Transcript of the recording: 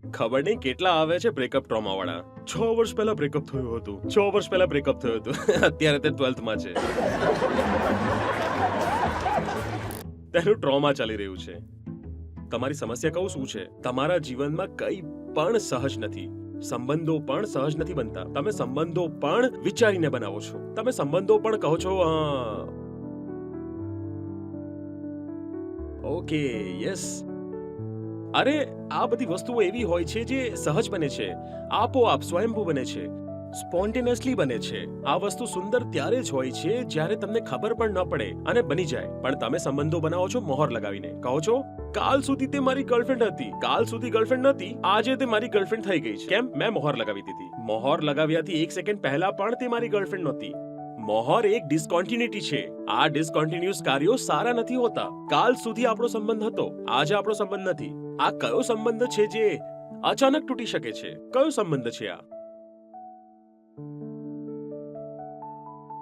ખબર નહીં કેટલા આવે છે બ્રેકઅપ ટ્રોમા વાળા. 6 વર્ષ પહેલા બ્રેકઅપ થયું હતું. 6 વર્ષ પહેલા બ્રેકઅપ થયું હતું. અત્યારે તે 12th માં છે. તેનું ટ્રોમા ચાલી રહ્યું છે. તમારી સમસ્યા કહું શું છે? તમારા જીવનમાં કંઈ પણ સહજ નથી. સંબંધો પણ સહજ નથી બનતા. તમે સંબંધો પણ વિચારીને બનાવો છો. તમે સંબંધો પણ કહો છો ઓકે યસ. અરે આ બધી વસ્તુઓ એવી હોય છે જે સહજ બને છે, આપોઆપ સ્વયંભૂ બને છે, સ્પોન્ટેનિયસલી બને છે. આ વસ્તુ સુંદર ત્યારે જ હોય છે જ્યારે તમને ખબર પણ ન પડે અને બની જાય. પણ તમે સંબંધો બનાવો છો મહોર લગાવીને. કહો છો કાલ સુધી તે મારી ગર્લફ્રેન્ડ હતી, કાલ સુધી ગર્લફ્રેન્ડ નહોતી, આજે તે મારી ગર્લફ્રેન્ડ થઈ ગઈ છે. કેમ? મેં મહોર લગાવી દીધી. મહોર લગાવ્યાથી 1 સેકન્ડ પહેલા પણ તે મારી ગર્લફ્રેન્ડ નહોતી. મહોર એક ડિસકોન્ટિન્યુટી છે. આ ડિસકોન્ટિન્યુઅસ કાર્યો સારા નથી હોતા. કાલ સુધી આપણો સંબંધ હતો, આજે આપણો સંબંધ નથી. આ કયો સંબંધ છે જે અચાનક તૂટી શકે છે? કયો સંબંધ છે આ?